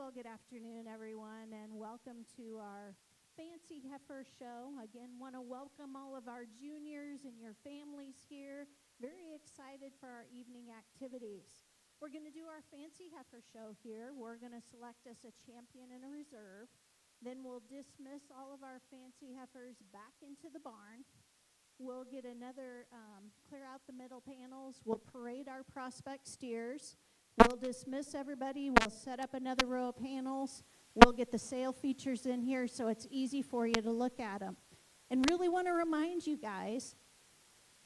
Well, good afternoon, everyone, and welcome to our Fancy Heifer show. Again, want to welcome all of our juniors and your families here. Very excited for our evening activities. We're going to do our Fancy Heifer show here. We're going to select us a champion and a reserve. Then we'll dismiss all of our Fancy Heifers back into the barn. We'll get another, clear out the middle panels. We'll parade our prospect steers. We'll dismiss everybody. We'll set up another row of panels. We'll get the sale features in here so it's easy for you to look at them. And really want to remind you guys,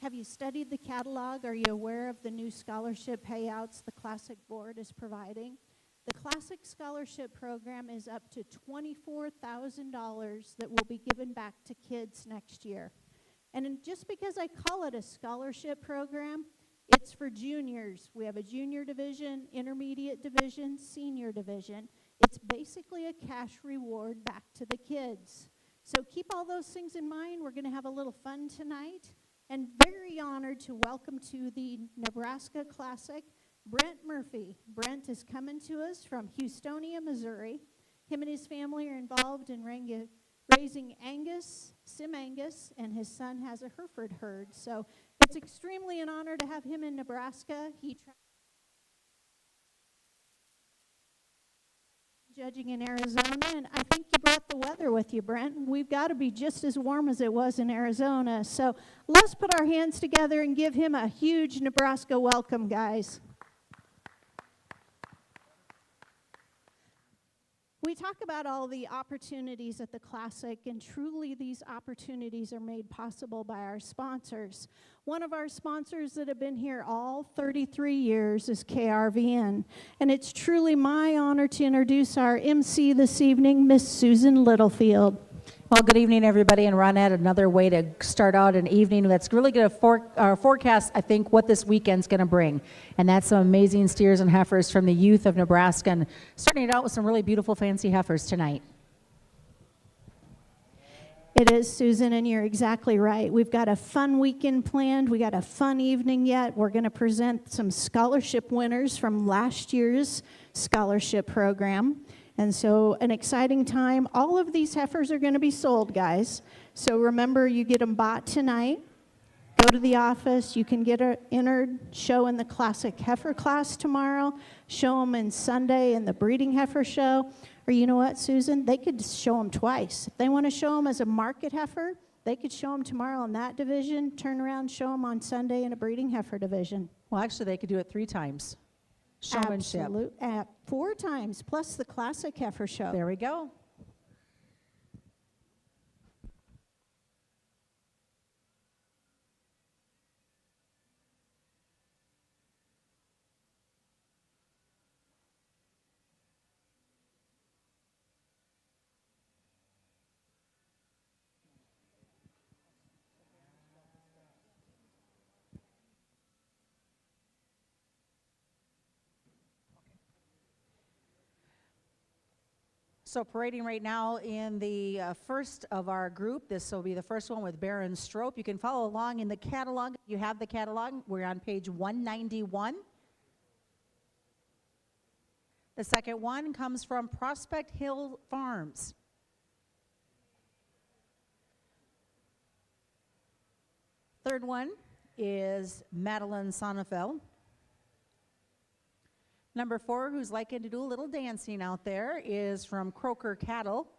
have you studied the catalog? Are you aware of the new scholarship payouts the Classic Board is providing? The Classic Scholarship Program is up to $24,000 that will be given back to kids next year. And just because I call it a scholarship program, it's for juniors. We have a junior division, intermediate division, senior division. It's basically a cash reward back to the kids. So keep all those things in mind. We're going to have a little fun tonight. And very honored to welcome to the Nebraska Classic, Brent Murphy. Brent is coming to us from Houstonia, Missouri. Him and his family are involved in raising Angus, Sim Angus, and his son has a Hereford herd. So it's extremely an honor to have him in Nebraska. He judging in Arizona, and I think you brought the weather with you, Brent. We've got to be just as warm as it was in Arizona. So let's put our hands together and give him a huge Nebraska welcome, guys. We talk about all the opportunities at the Classic, and truly these opportunities are made possible by our sponsors. One of our sponsors that have been here all 33 years is KRVN, and it's truly my honor to introduce our MC this evening, Miss Susan Littlefield. Well, good evening, everybody, and Ronette, another way to start out an evening that's really going to forecast, I think, what this weekend's going to bring. And that's some amazing steers and heifers from the youth of Nebraska, and starting it out with some really beautiful fancy heifers tonight. It is, Susan, and you're exactly right. We've got a fun weekend planned. We got a fun evening yet. We're going to present some scholarship winners from last year's scholarship program. And so an exciting time. All of these heifers are going to be sold, guys. So remember, you get them bought tonight. Go to the office. You can get entered, show in the Classic Heifer class tomorrow, show them in Sunday in the Breeding Heifer show. Or you know what, Susan? They could show them twice. If they want to show them as a market heifer, they could show them tomorrow in that division, turn around, show them on Sunday in a Breeding Heifer division. Well, actually, they could do it 3 times. Showmanship. Absolutely. 4 times, plus the Classic Heifer show. There we go. So parading right now in the first of our group. This will be the first one with Baron Strope. You can follow along in the catalog. You have the catalog. We're on page 191. The second one comes from Prospect Hill Farms. Third one is Madeline Sonnefeld. Number 4, who's liking to do a little dancing out there, is from Croker Cattle.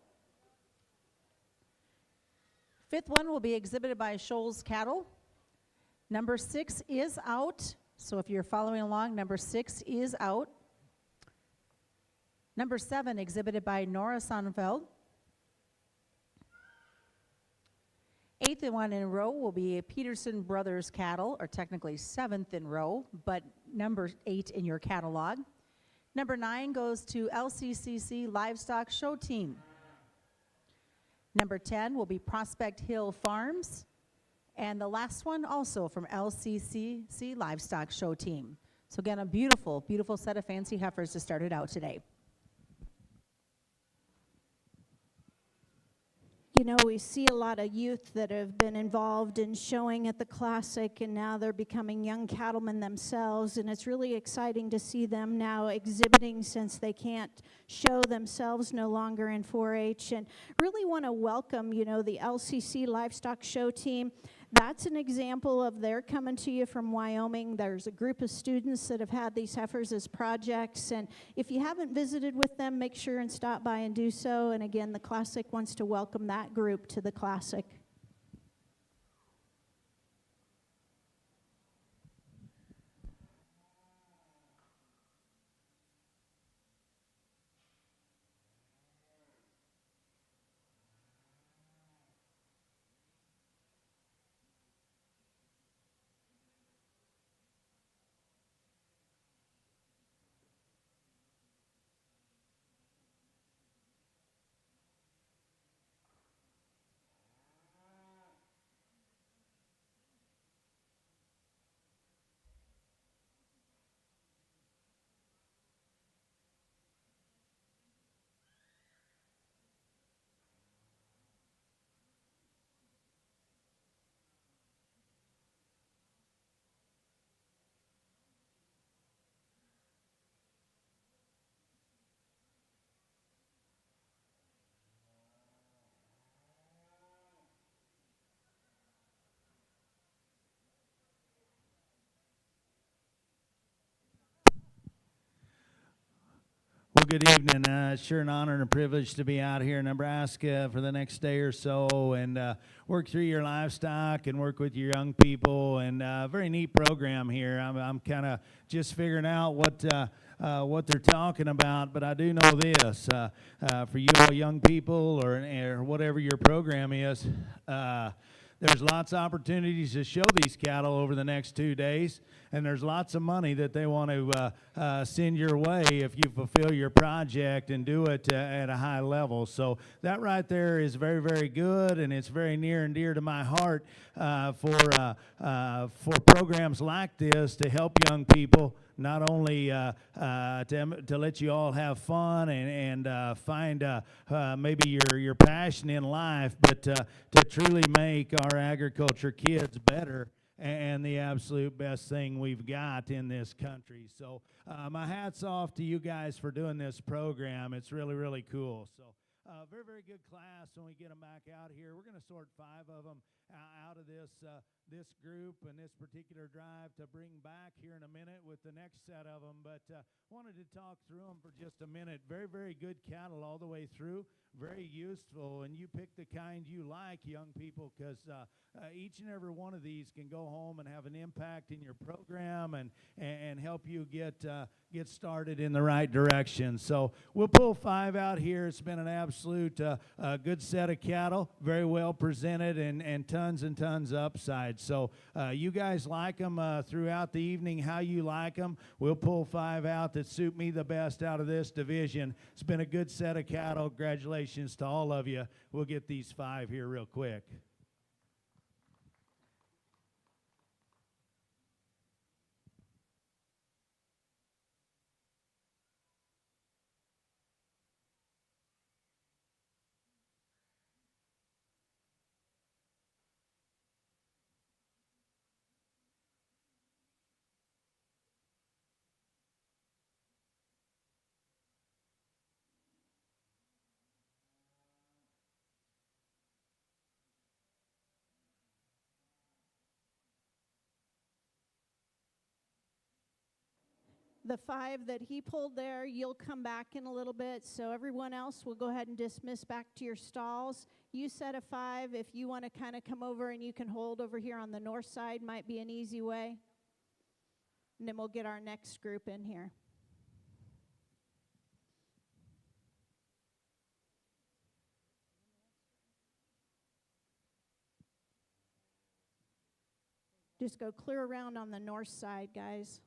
5th one will be exhibited by Shoals Cattle. Number 6 is out. So if you're following along, number 6 is out. Number 7 exhibited by Nora Sonnefeld. 8th one in a row will be Peterson Brothers Cattle, or technically 7th in row, but number 8 in your catalog. Number 9 goes to LCCC Livestock Show Team. Number 10 will be Prospect Hill Farms. And the last one also from LCCC Livestock Show Team. So again, a beautiful, beautiful set of fancy heifers to start it out today. You know, we see a lot of youth that have been involved in showing at the Classic, and now they're becoming young cattlemen themselves, and it's really exciting to see them now exhibiting since they can't show themselves no longer in 4-H, and really want to welcome, you know, the LCC Livestock Show team. That's an example of they're coming to you from Wyoming. There's a group of students that have had these heifers as projects, and if you haven't visited with them, make sure and stop by and do so. And again, the Classic wants to welcome that group to the Classic. Well, good evening. Sure an honor and a privilege to be out here in Nebraska for the next day or so and work through your livestock and work with your young people. And very neat program here. I'm kind of just figuring out what they're talking about, but I do know this. For you all young people or whatever your program is, there's lots of opportunities to show these cattle over the next 2 days, and there's lots of money that they want to send your way if you fulfill your project and do it at a high level. So that right there is very, very good, and it's very near and dear to my heart for programs like this to help young people. Not only to let you all have fun and find maybe your passion in life, but to truly make our agriculture kids better and the absolute best thing we've got in this country. So my hat's off to you guys for doing this program. It's really, really cool. So very, very good class when we get them back out here. We're going to sort 5 of them out of this group and this particular drive to bring back here in a minute with the next set of them. But wanted to talk through them for just a minute. Very, very good cattle all the way through. Very useful, and you pick the kind you like, young people, because each and every one of these can go home and have an impact in your program and help you get started in the right direction. So we'll pull 5 out here. It's been an absolute good set of cattle, very well presented, and tons of upside. So you guys like them throughout the evening, how you like them. We'll pull 5 out that suit me the best out of this division. It's been a good set of cattle. Congratulations to all of you. We'll get these 5 here real quick. The 5 that he pulled there, you'll come back in a little bit. So everyone else will go ahead and dismiss back to your stalls. You set a 5. If you want to kind of come over and you can hold over here on the north side, might be an easy way. And then we'll get our next group in here. Just go clear around on the north side, guys.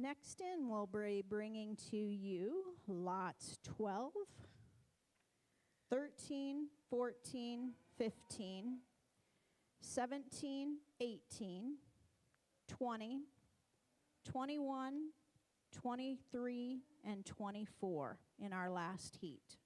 Next in, we'll be bringing to you lots 12, 13, 14, 15, 17, 18, 20, 21, 23, and 24 in our last heat.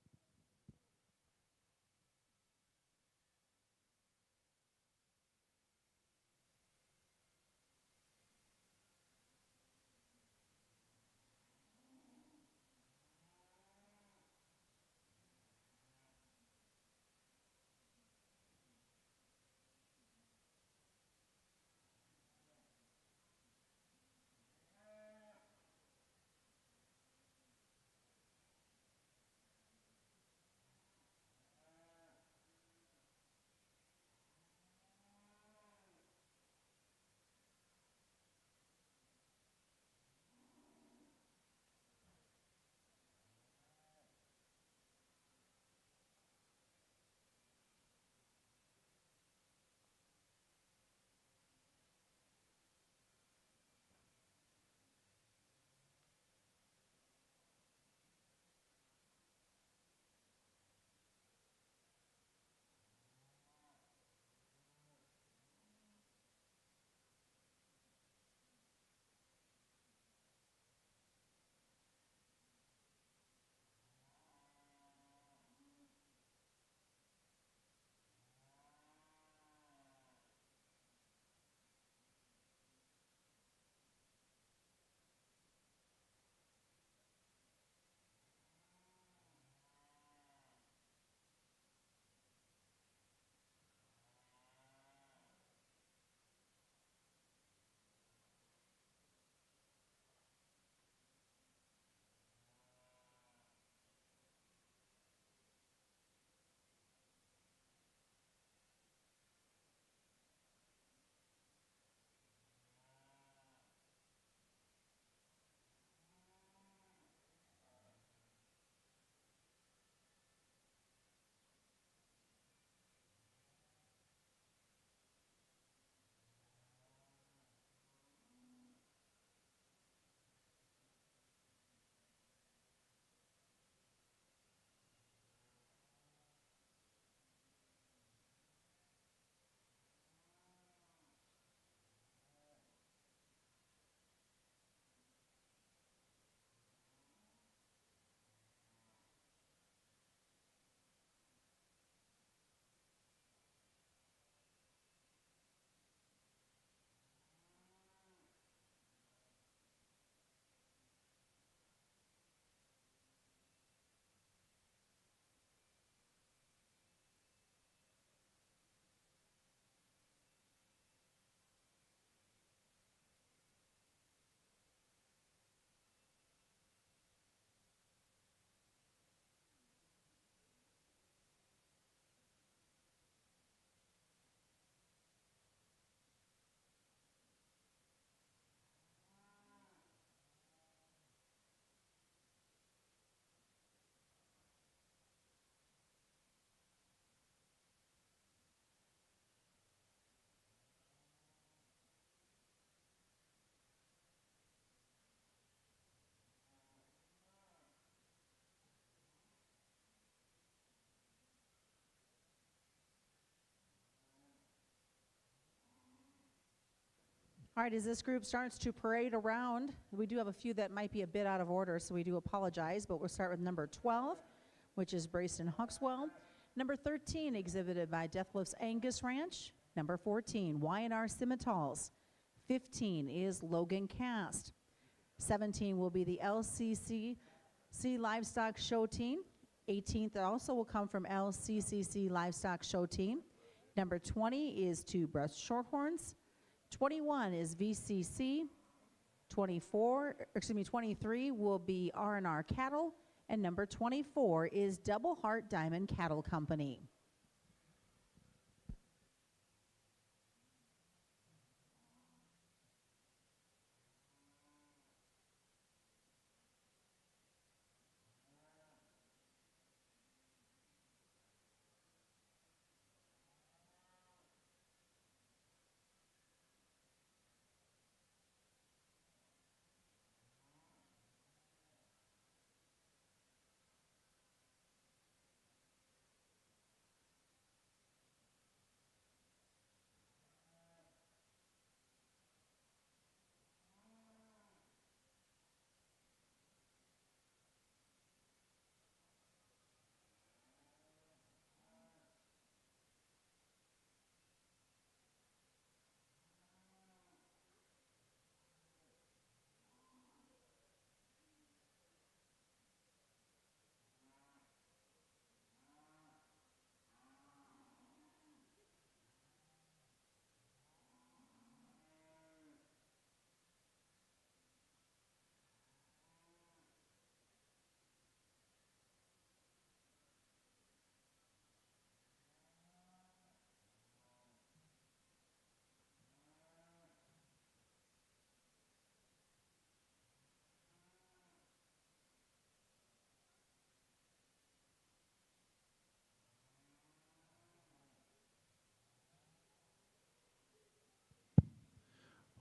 All right, as this group starts to parade around, we do have a few that might be a bit out of order, so we do apologize, but we'll start with number 12, which is Brayston Huxwell. Number 13, exhibited by Deathlift's Angus Ranch. Number 14, Y&R Scimitals. 15 is Logan Cast. 17 will be the LCCC Livestock Show Team. 18th also will come from LCCC Livestock Show Team. Number 20 is Two Breast Shorthorns. 21 is VCC. 23 will be R&R Cattle. And number 24 is Double Heart Diamond Cattle Company.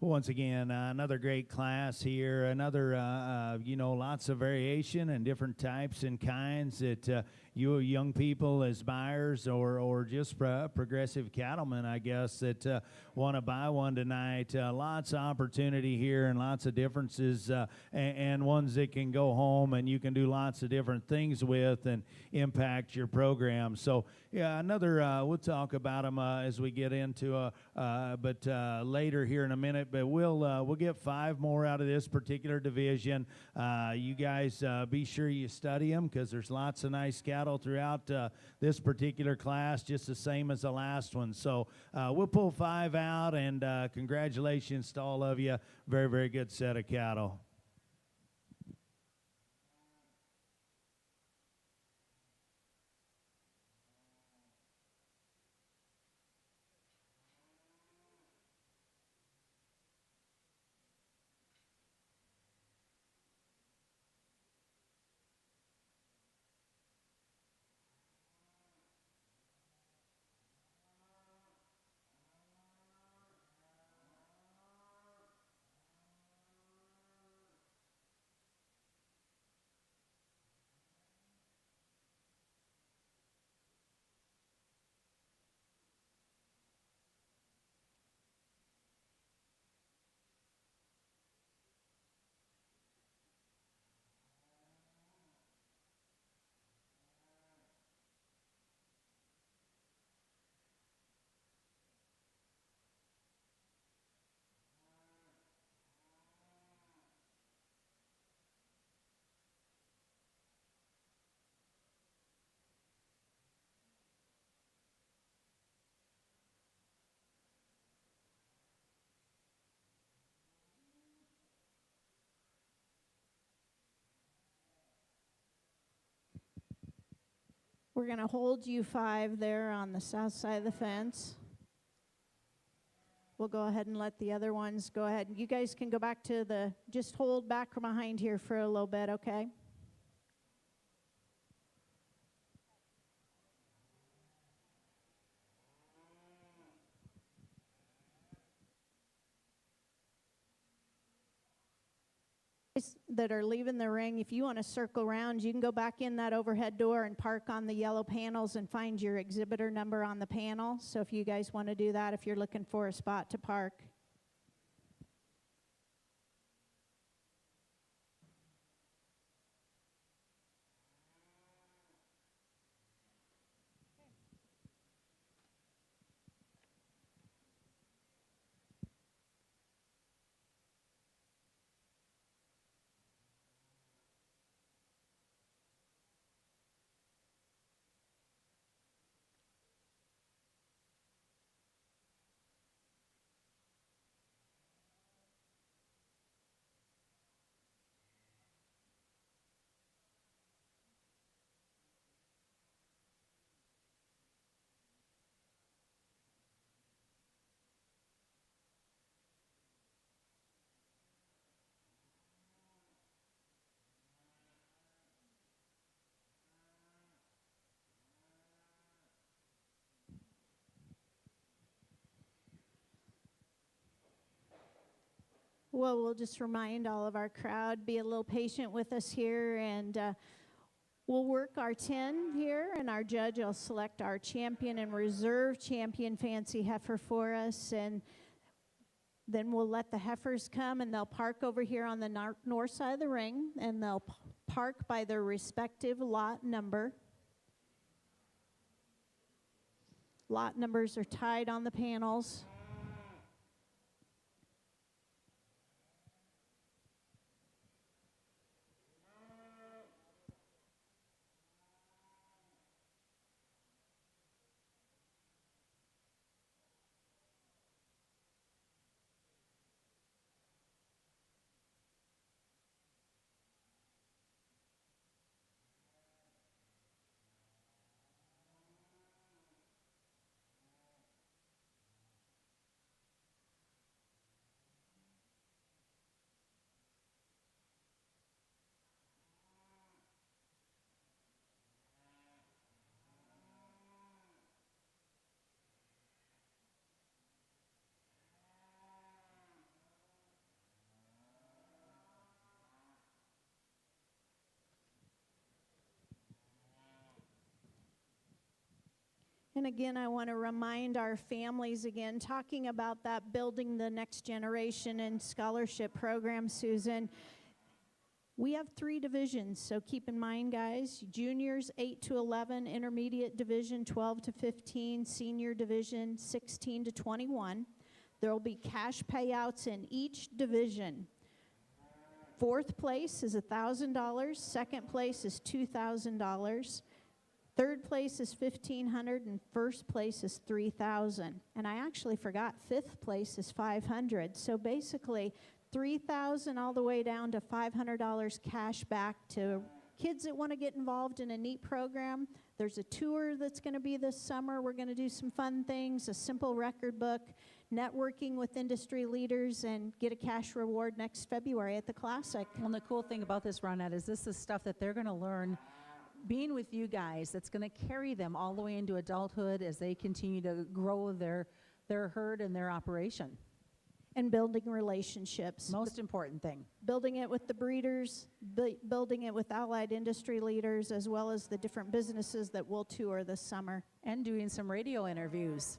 Once again, another great class here. Another, lots of variation and different types and kinds that you young people as buyers or just progressive cattlemen, I guess, that want to buy one tonight. Lots of opportunity here and lots of differences and ones that can go home and you can do lots of different things with and impact your program. So, yeah, we'll talk about them as we get into but later here in a minute. But we'll get 5 more out of this particular division. You guys be sure you study them because there's lots of nice cattle throughout this particular class, just the same as the last one. So we'll pull 5 out, and congratulations to all of you. Very, very good set of cattle. We're going to hold you 5 there on the south side of the fence. We'll go ahead and let the other ones go ahead. You guys can go back to just hold back from behind here for a little bit, okay? That are leaving the ring, if you want to circle around, you can go back in that overhead door and park on the yellow panels and find your exhibitor number on the panel. So if you guys want to do that, if you're looking for a spot to park. Well, we'll just remind all of our crowd, be a little patient with us here, and we'll work our 10 here, and our judge will select our champion and reserve champion fancy heifer for us, and then we'll let the heifers come, and they'll park over here on the north side of the ring, and they'll park by their respective lot number. Lot numbers are tied on the panels. And again, I want to remind our families again, talking about that building the next generation and scholarship program, Susan. We have 3 divisions, so keep in mind, guys, juniors 8 to 11, intermediate division 12 to 15, senior division 16 to 21. There will be cash payouts in each division. 4th place is $1,000, second place is $2,000. Third place is $1,500, and first place is $3,000. And I actually forgot, 5th place is $500. So basically, $3,000 all the way down to $500 cash back to kids that want to get involved in a neat program. There's a tour that's going to be this summer. We're going to do some fun things, a simple record book, networking with industry leaders, and get a cash reward next February at the Classic. Well, and the cool thing about this, Ronette, is this is stuff that they're going to learn being with you guys that's going to carry them all the way into adulthood as they continue to grow their herd and their operation. And building relationships. Most important thing. Building it with the breeders, building it with allied industry leaders, as well as the different businesses that we'll tour this summer. And doing some radio interviews.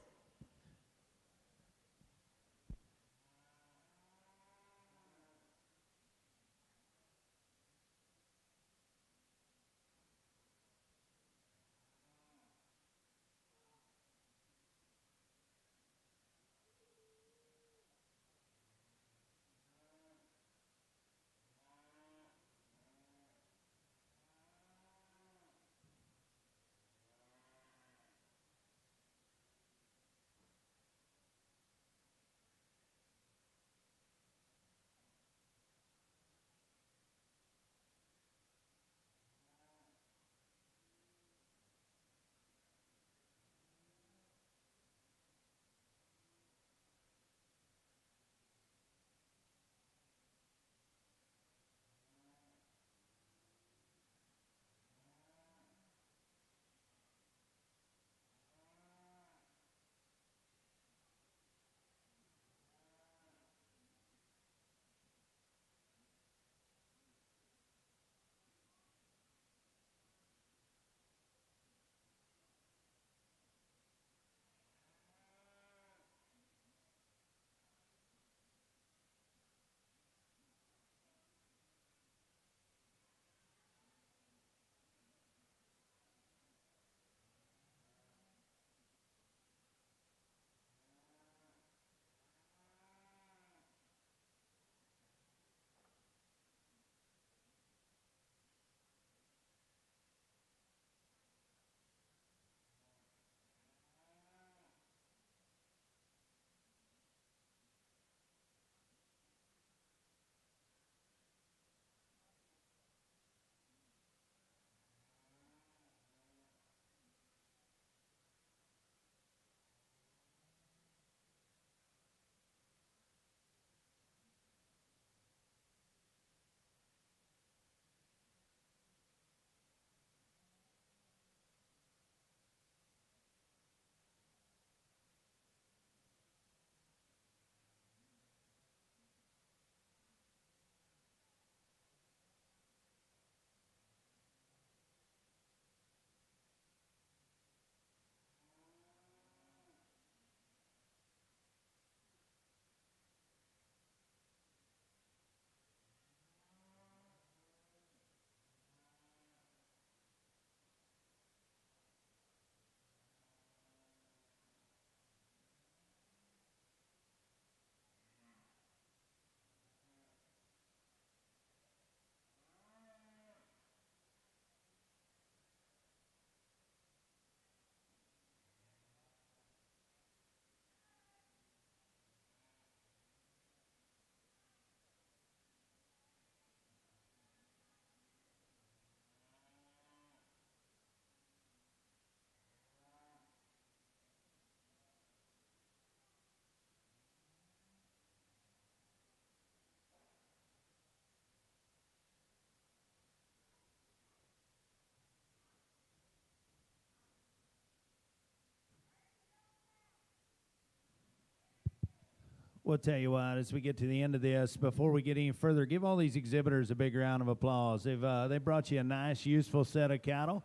We'll tell you what, as we get to the end of this, before we get any further, give all these exhibitors a big round of applause. They brought you a nice, useful set of cattle.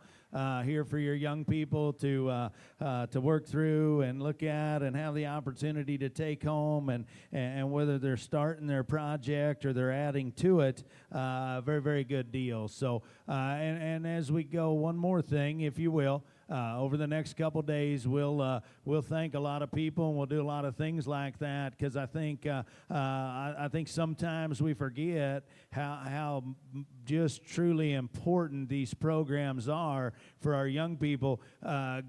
here for your young people to work through and look at and have the opportunity to take home, and whether they're starting their project or they're adding to it, very, very good deal. So, and as we go, one more thing, if you will. Over the next couple days, we'll thank a lot of people, and we'll do a lot of things like that, because I think sometimes we forget how just truly important these programs are for our young people.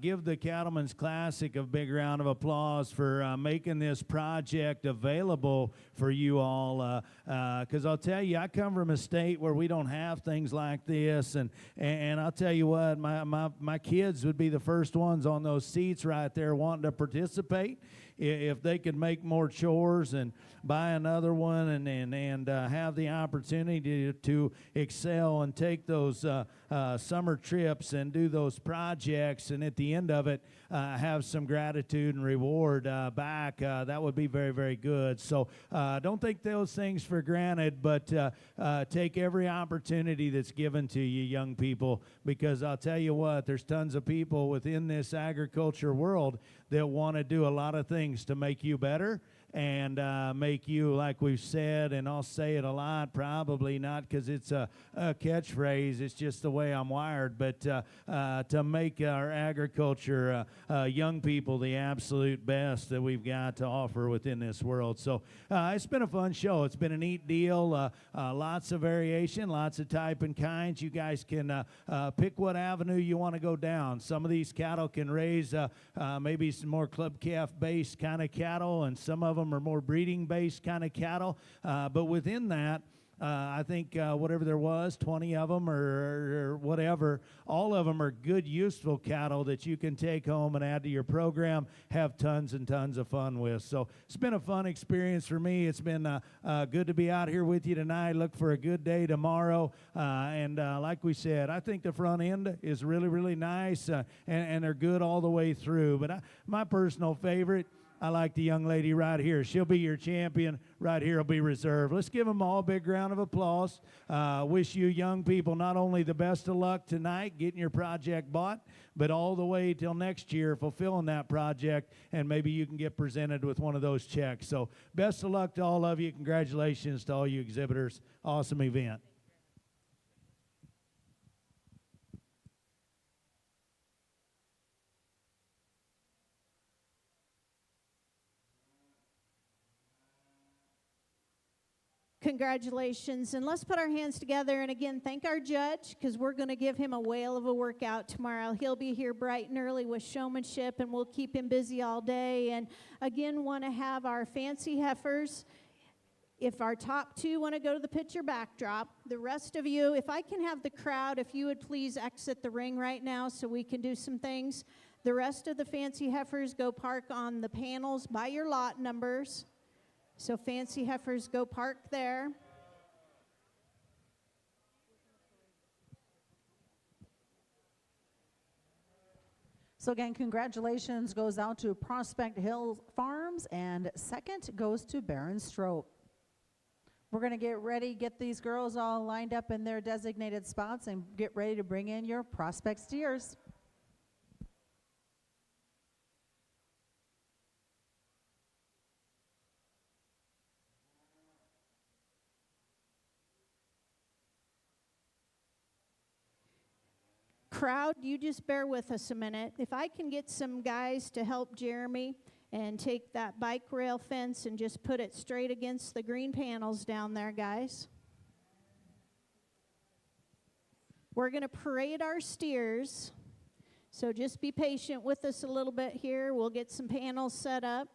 Give the Cattlemen's Classic a big round of applause for making this project available for you all, because I'll tell you, I come from a state where we don't have things like this, and I'll tell you what, my kids would be the first ones on those seats right there wanting to participate if they could make more chores and buy another one and have the opportunity to excel and take those summer trips and do those projects, and at the end of it have some gratitude and reward back. That would be very, very good. So don't take those things for granted, but take every opportunity that's given to you, young people, because I'll tell you what, there's tons of people within this agriculture world that want to do a lot of things to make you better and make you, like we've said, and I'll say it a lot, probably not because it's a catchphrase, it's just the way I'm wired, but to make our agriculture young people the absolute best that we've got to offer within this world. So it's been a fun show. It's been a neat deal. Lots of variation, lots of type and kinds. You guys can pick what avenue you want to go down. Some of these cattle can raise maybe some more club calf-based kind of cattle, and some of them are more breeding-based kind of cattle. But within that, I think whatever there was, 20 of them or whatever, all of them are good, useful cattle that you can take home and add to your program, have tons and tons of fun with. So it's been a fun experience for me. It's been good to be out here with you tonight. Look for a good day tomorrow. And like we said, I think the front end is really, really nice, and they're good all the way through. But my personal favorite, I like the young lady right here. She'll be your champion. Right here will be reserve. Let's give them all a big round of applause. Wish you young people not only the best of luck tonight getting your project bought, but all the way till next year fulfilling that project, and maybe you can get presented with one of those checks. So best of luck to all of you. Congratulations to all you exhibitors. Awesome event. Congratulations, and let's put our hands together and again thank our judge, because we're going to give him a whale of a workout tomorrow. He'll be here bright and early with showmanship, and we'll keep him busy all day. And again, want to have our fancy heifers. If our top two want to go to the picture backdrop, the rest of you, if I can have the crowd, if you would please exit the ring right now so we can do some things. The rest of the fancy heifers go park on the panels by your lot numbers. So fancy heifers, go park there. So again, congratulations goes out to Prospect Hill Farms, and second goes to Baron Strope. We're going to get ready, get these girls all lined up in their designated spots, and get ready to bring in your Prospect steers. Crowd, you just bear with us a minute. If I can get some guys to help Jeremy and take that bike rail fence and just put it straight against the green panels down there, guys. We're going to parade our steers, so just be patient with us a little bit here. We'll get some panels set up.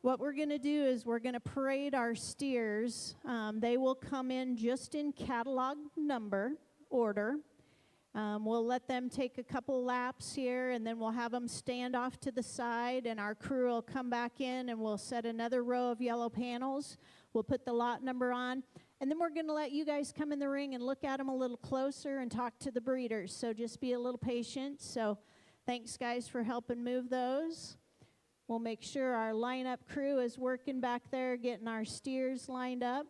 What we're going to do is we're going to parade our steers. They will come in just in catalog number order. We'll let them take a couple laps here, and then we'll have them stand off to the side, and our crew will come back in, and we'll set another row of yellow panels. We'll put the lot number on, And then we're going to let you guys come in the ring and look at them a little closer and talk to the breeders. So just be a little patient. So thanks, guys, for helping move those. We'll make sure our lineup crew is working back there, getting our steers lined up.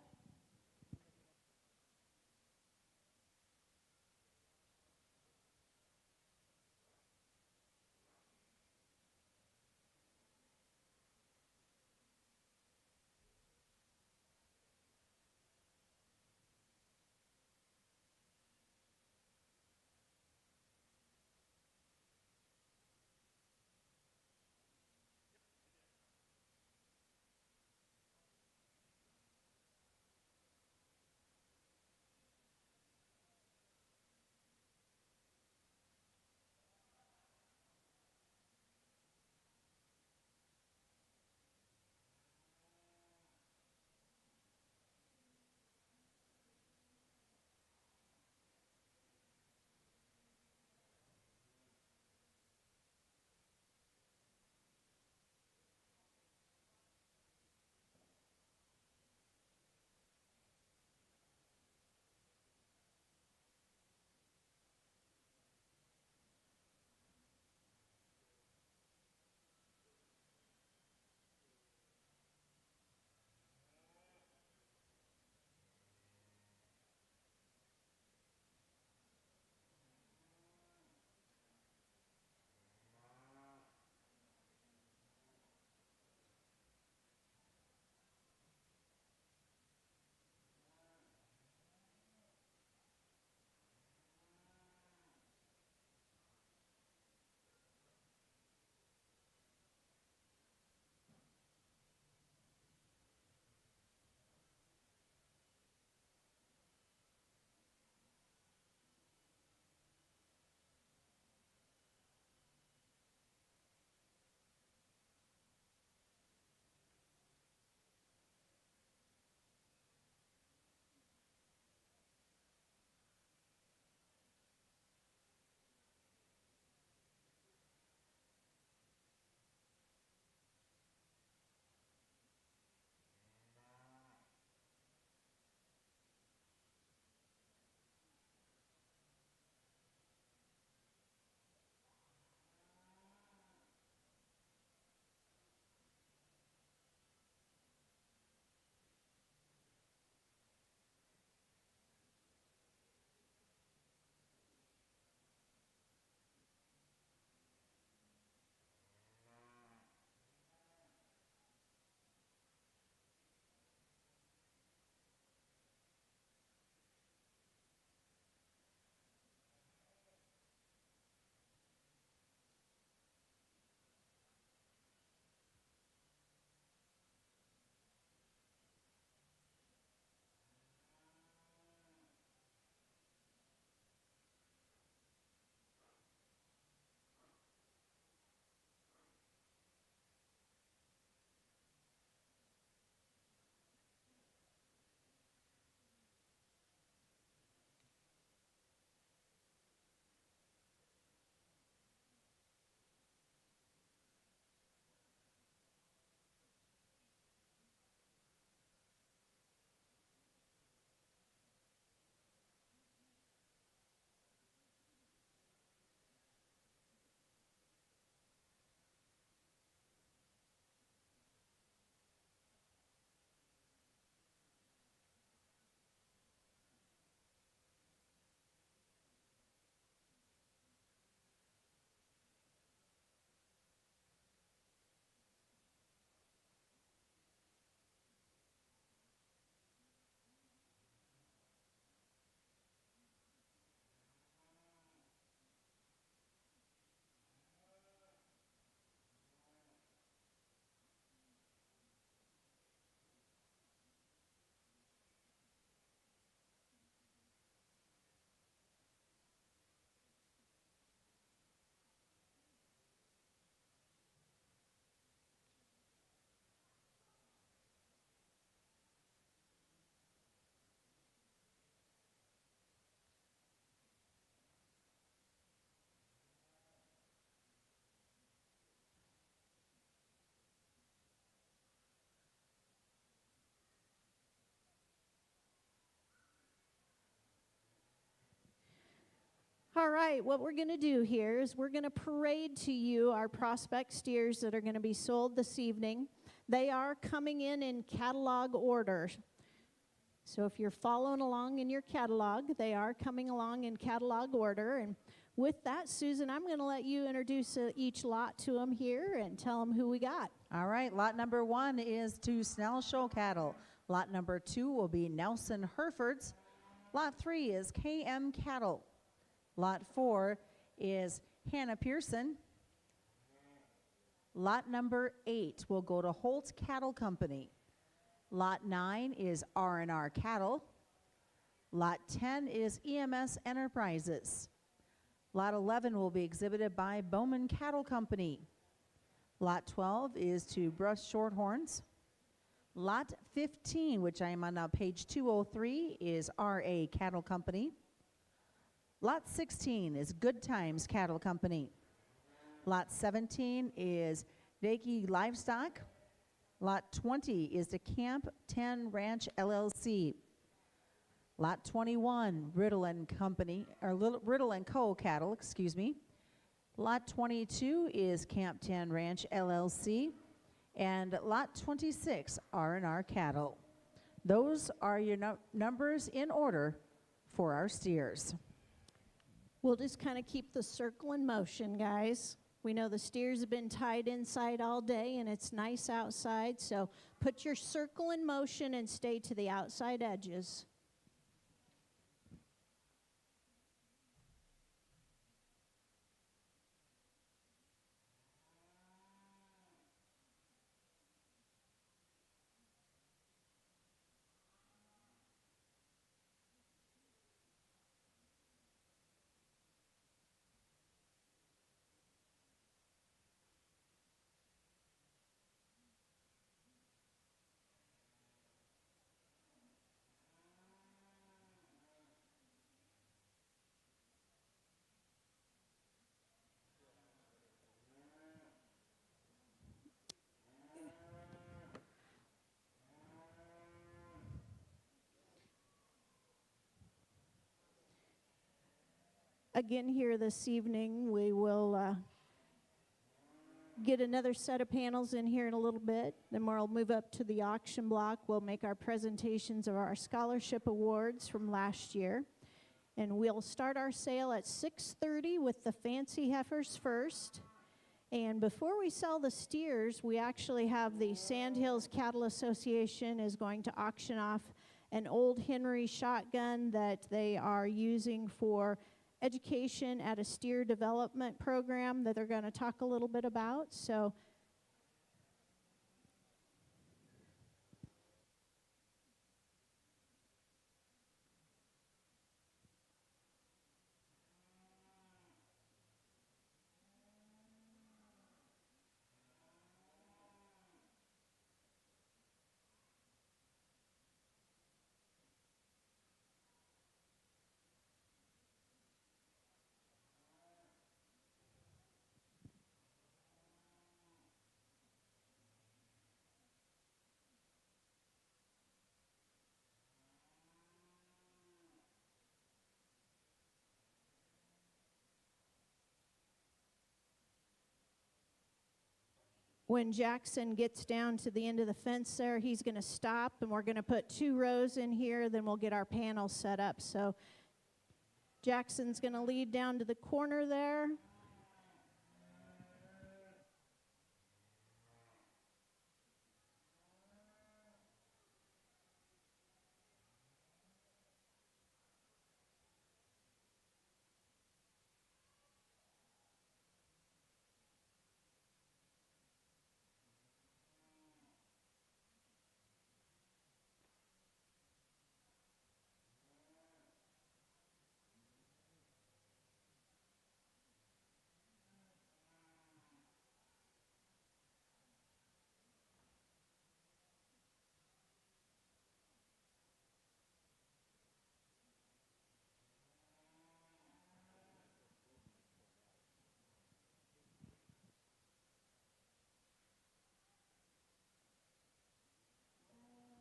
All right, what we're going to do here is we're going to parade to you our prospect steers that are going to be sold this evening. They are coming in catalog order. So if you're following along in your catalog, they are coming along in catalog order. And with that, Susan, I'm going to let you introduce each lot to them here and tell them who we got. All right, lot number 1 is to Snell Show Cattle. Lot number 2 will be Nelson Herefords. Lot 3 is KM Cattle. Lot 4 is Hannah Pearson. Lot number 8 will go to Holt Cattle Company. Lot 9 is R&R Cattle. Lot 10 is EMS Enterprises. Lot 11 will be exhibited by Bowman Cattle Company. Lot 12 is to Brush Shorthorns. Lot 15, which I am on now page 203, is RA Cattle Company. Lot 16 is Good Times Cattle Company. Lot 17 is Vakey Livestock. Lot 20 is the Camp 10 Ranch LLC. Lot 21, Riddle and Company, or Riddle and Co. Cattle, excuse me. Lot 22 is Camp 10 Ranch LLC. And Lot 26, R&R Cattle. Those are your numbers in order for our steers. We'll just kind of keep the circle in motion, guys. We know the steers have been tied inside all day and it's nice outside, so put your circle in motion and stay to the outside edges. Again, here this evening, we will get another set of panels in here in a little bit. Then we'll move up to the auction block. We'll make our presentations of our scholarship awards from last year. And we'll start our sale at 6:30 with the fancy heifers first. And before we sell the steers, we actually have the Sandhills Cattle Association is going to auction off an old Henry shotgun that they are using for education at a steer development program that they're going to talk a little bit about. So when Jackson gets down to the end of the fence there, he's going to stop, and we're going to put 2 rows in here, then we'll get our panels set up. So Jackson's going to lead down to the corner there.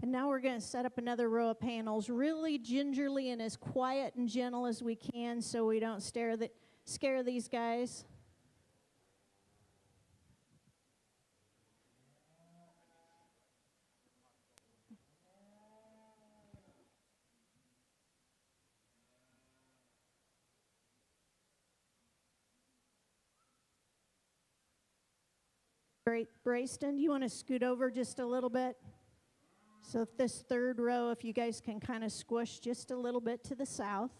And now we're going to set up another row of panels really gingerly and as quiet and gentle as we can so we don't scare these guys. Great. Brayston, do you want to scoot over just a little bit? So this third row, if you guys can kind of squish just a little bit to the south.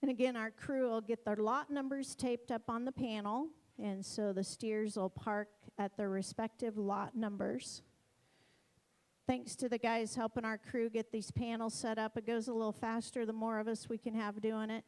And again, our crew will get their lot numbers taped up on the panel, and so the steers will park at their respective lot numbers. Thanks to the guys helping our crew get these panels set up. It goes a little faster the more of us we can have doing it.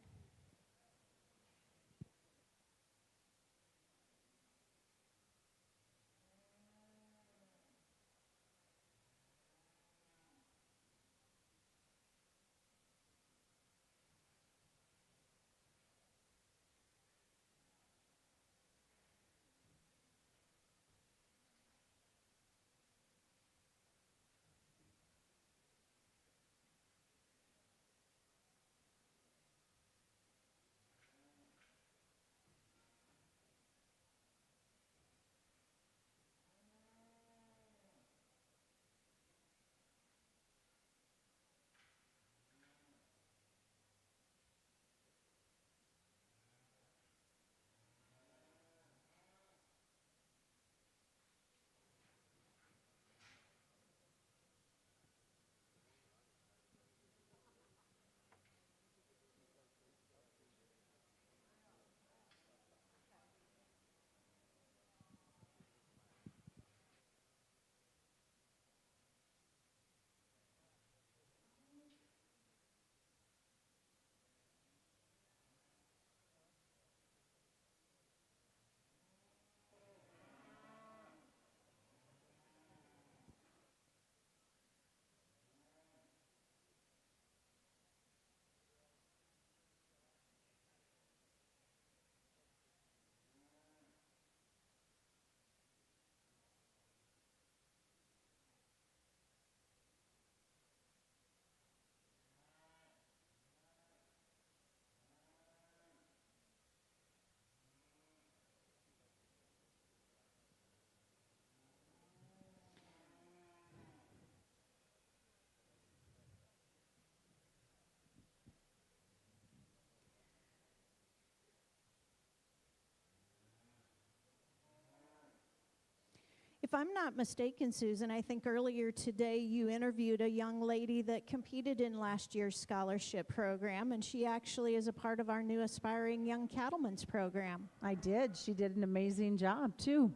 If I'm not mistaken, Susan, I think earlier today you interviewed a young lady that competed in last year's scholarship program, and she actually is a part of our new Aspiring Young Cattlemen's program. I did. She did an amazing job, too.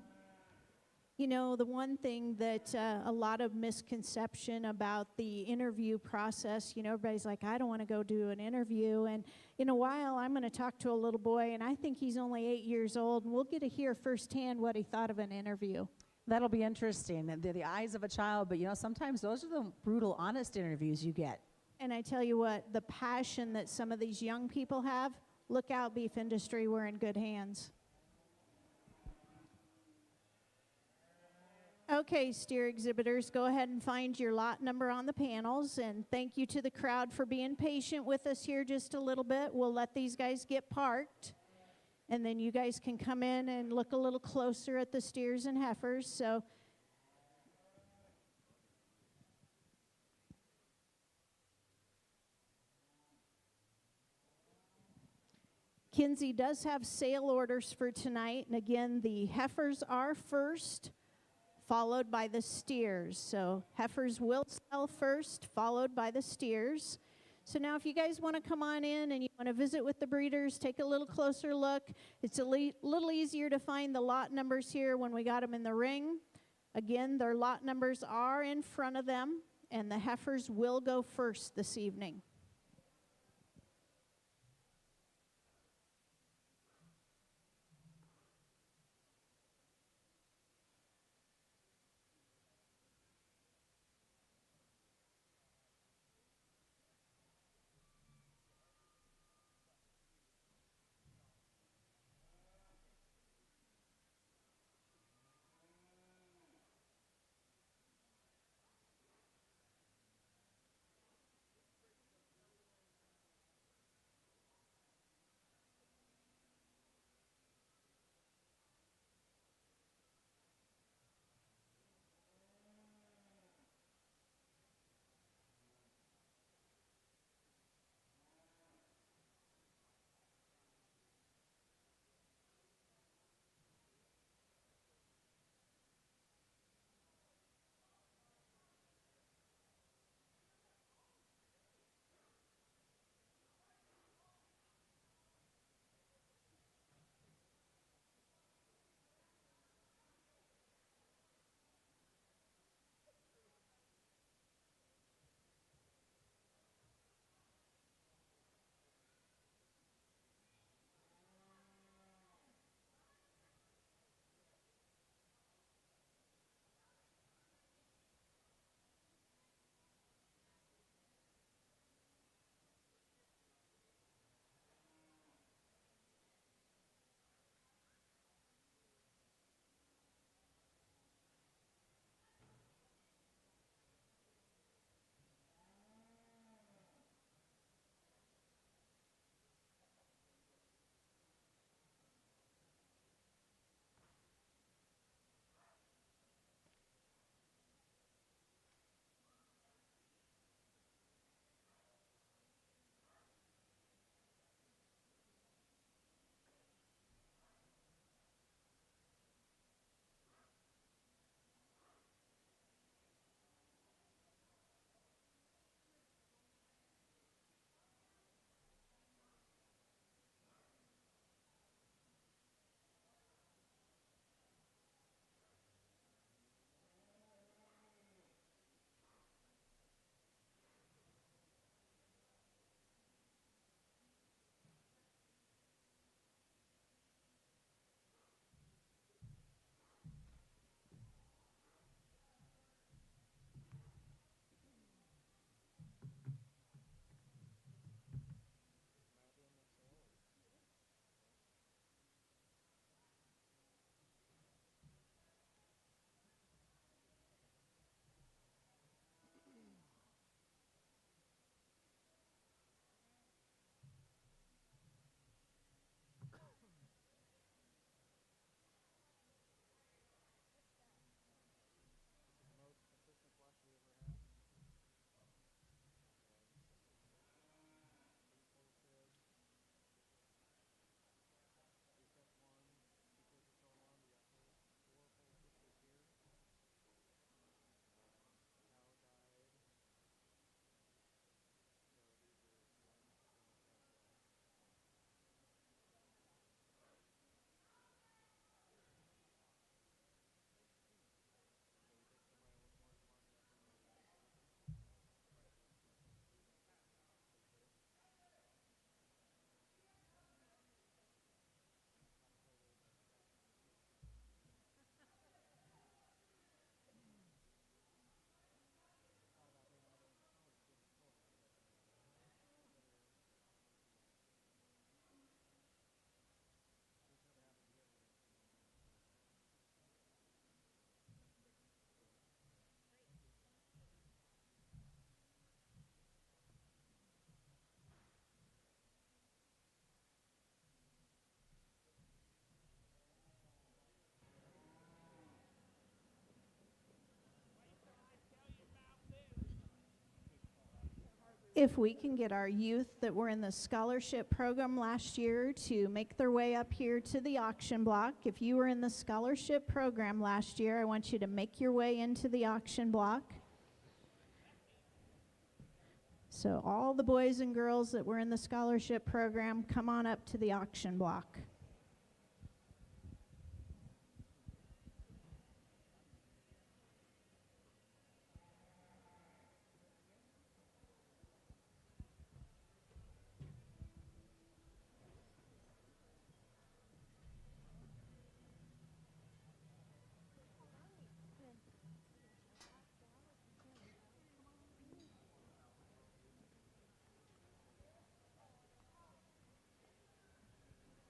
You know, the one thing that a lot of misconception about the interview process, you know, everybody's like, I don't want to go do an interview. And in a while, I'm going to talk to a little boy, and I think he's only 8 years old, and we'll get to hear firsthand what he thought of an interview. That'll be interesting. They're the eyes of a child, but, you know, sometimes those are the brutal, honest interviews you get. And I tell you what, the passion that some of these young people have, look out, beef industry, we're in good hands. Okay, steer exhibitors, go ahead and find your lot number on the panels, and thank you to the crowd for being patient with us here just a little bit. We'll let these guys get parked, and then you guys can come in and look a little closer at the steers and heifers. So Kinsey does have sale orders for tonight, and again, the heifers are first, followed by the steers. So heifers will sell first, followed by the steers. So now if you guys want to come on in and you want to visit with the breeders, take a little closer look. It's a little easier to find the lot numbers here when we got them in the ring. Again, their lot numbers are in front of them, and the heifers will go first this evening. If we can get our youth that were in the scholarship program last year to make their way up here to the auction block. If you were in the scholarship program last year, I want you to make your way into the auction block. So all the boys and girls that were in the scholarship program, come on up to the auction block.